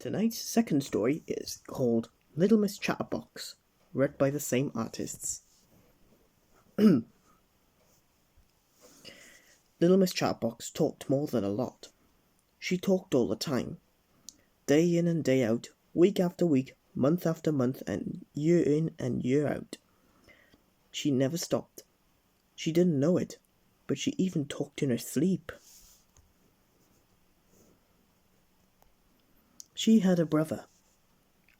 Tonight's second story is called Little Miss Chatterbox, read by the same artists. Little Miss Chatterbox talked more than a lot. She talked all the time, day in and day out, week after week, month after month, and year in and year out. She never stopped. She didn't know it, but she even talked in her sleep. She had a brother.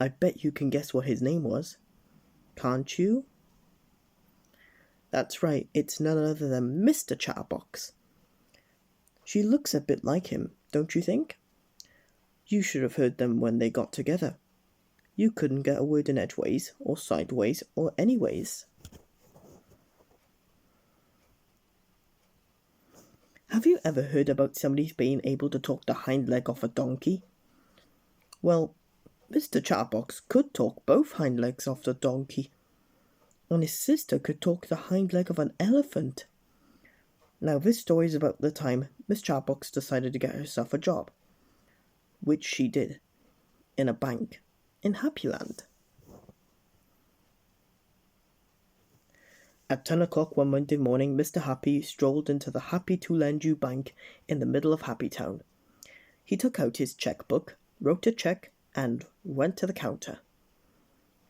I bet you can guess what his name was. Can't you? That's right, it's none other than Mr. Chatterbox. She looks a bit like him, don't you think? You should have heard them when they got together. You couldn't get a word in edgeways, or sideways, or anyways. Have you ever heard about somebody being able to talk the hind leg off a donkey? Well, Mr. Chatterbox could talk both hind legs off the donkey, and his sister could talk the hind leg of an elephant. Now this story is about the time Miss Chatterbox decided to get herself a job, which she did, in a bank, in Happyland. At 10 o'clock one Monday morning, Mr. Happy strolled into the Happy to Lend You Bank in the middle of Happytown. He took out his checkbook, wrote a check, and went to the counter.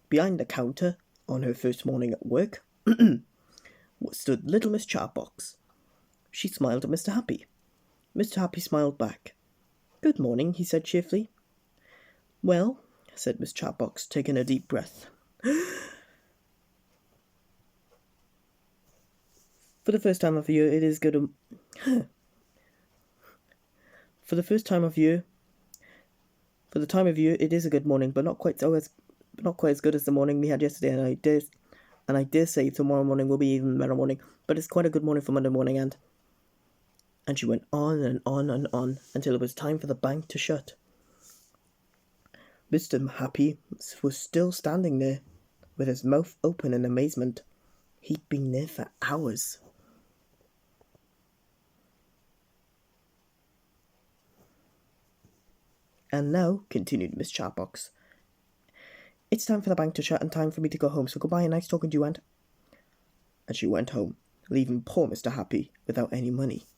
Behind the counter, on her first morning at work, stood little Miss Chatterbox. She smiled at Mr. Happy. Mr. Happy smiled back. "Good morning," he said cheerfully. "Well," said Miss Chatterbox, taking a deep breath. For the first time of year, it is good. For the time of year, it is a good morning, but not quite as good as the morning we had yesterday. And I dare say tomorrow morning will be even better morning. But it's quite a good morning for Monday morning, and she went on and on and on until it was time for the bank to shut. Mr. Happy was still standing there, with his mouth open in amazement. He'd been there for hours. "And now," continued Miss Chatterbox, "it's time for the bank to shut and time for me to go home, so goodbye and nice talking to you, Aunt." And she went home, leaving poor Mr. Happy without any money.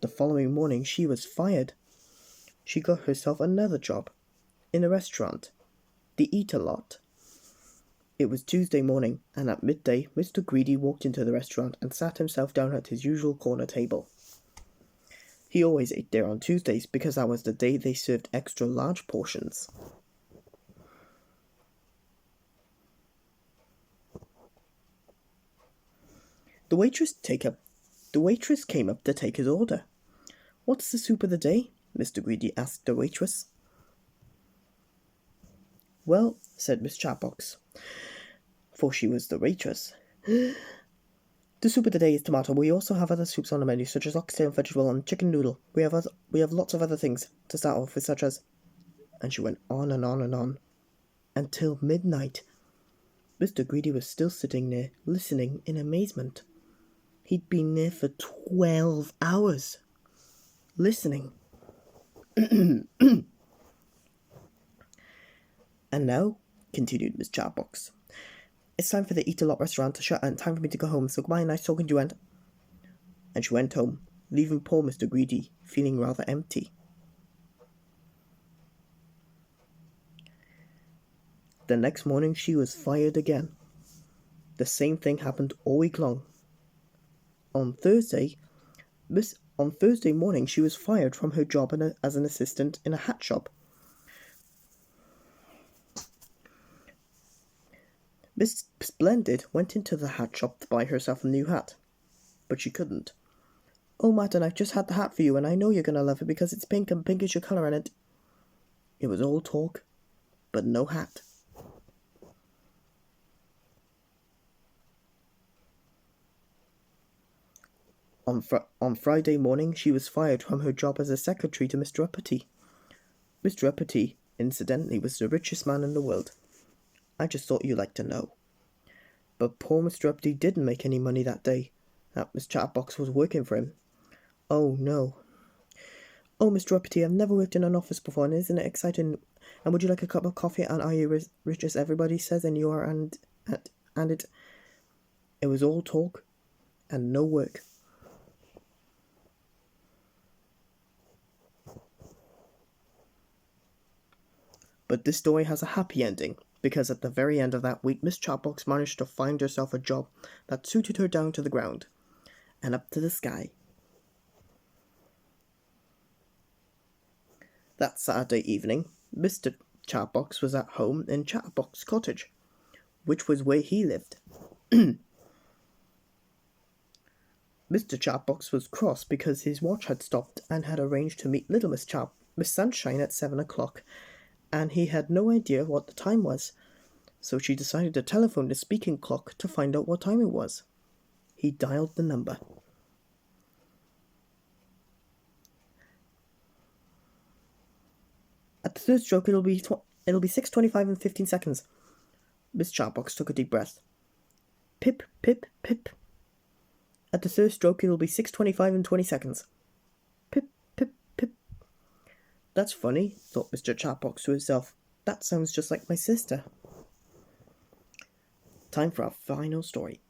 The following morning she was fired. She got herself another job, in a restaurant, the Eat-A-Lot. It was Tuesday morning, and at midday Mr. Greedy walked into the restaurant and sat himself down at his usual corner table. He always ate there on Tuesdays because that was the day they served extra large portions. The waitress came up to take his order. "What's the soup of the day?" Mr. Greedy asked the waitress. "Well," said Miss Chatterbox, for she was the waitress, "the soup of the day is tomato. We also have other soups on the menu, such as oxtail and vegetable and chicken noodle. We have lots of other things to start off with, such as..." And she went on and on and on, until midnight. Mr. Greedy was still sitting there, listening in amazement. He'd been there for 12 hours, listening. "And now," continued Miss Chatterbox, "it's time for the Eat-A-Lot restaurant to shut and time for me to go home, so goodbye and nice talking to you, Aunt." And she went home, leaving poor Mr. Greedy feeling rather empty. The next morning she was fired again. The same thing happened all week long. On Thursday morning she was fired from her job as an assistant in a hat shop. Miss Splendid went into the hat shop to buy herself a new hat, but she couldn't. "Oh, Madam, I've just had the hat for you, and I know you're going to love it because it's pink and pink is your colour in it." It was all talk, but no hat. On Friday morning she was fired from her job as a secretary to Mr. Uppity. Mr. Uppity, incidentally, was the richest man in the world. I just thought you'd like to know. But poor Mr. Uppity didn't make any money that day that Miss Chatterbox was working for him. Oh no. Oh, Mr. Uppity, I've never worked in an office before, and isn't it exciting? And would you like a cup of coffee? And are you rich as everybody says? And you are, and it was all talk and no work. But this story has a happy ending, because at the very end of that week, Miss Chatbox managed to find herself a job that suited her down to the ground and up to the sky. That Saturday evening, Mr. Chatbox was at home in Chatbox Cottage, which was where he lived. Mr. Chatbox was cross because his watch had stopped and had arranged to meet little Miss Sunshine at 7 o'clock, and he had no idea what the time was, so she decided to telephone the speaking clock to find out what time it was. He dialed the number. At the third stroke, it'll be 6:25 and 15 seconds. Miss Chatbox took a deep breath. Pip, pip, pip. At the third stroke, it'll be 6:25 and 20 seconds. Pip, pip, pip. That's funny, thought Mr. Chatbox to himself. That sounds just like my sister. Time for our final story.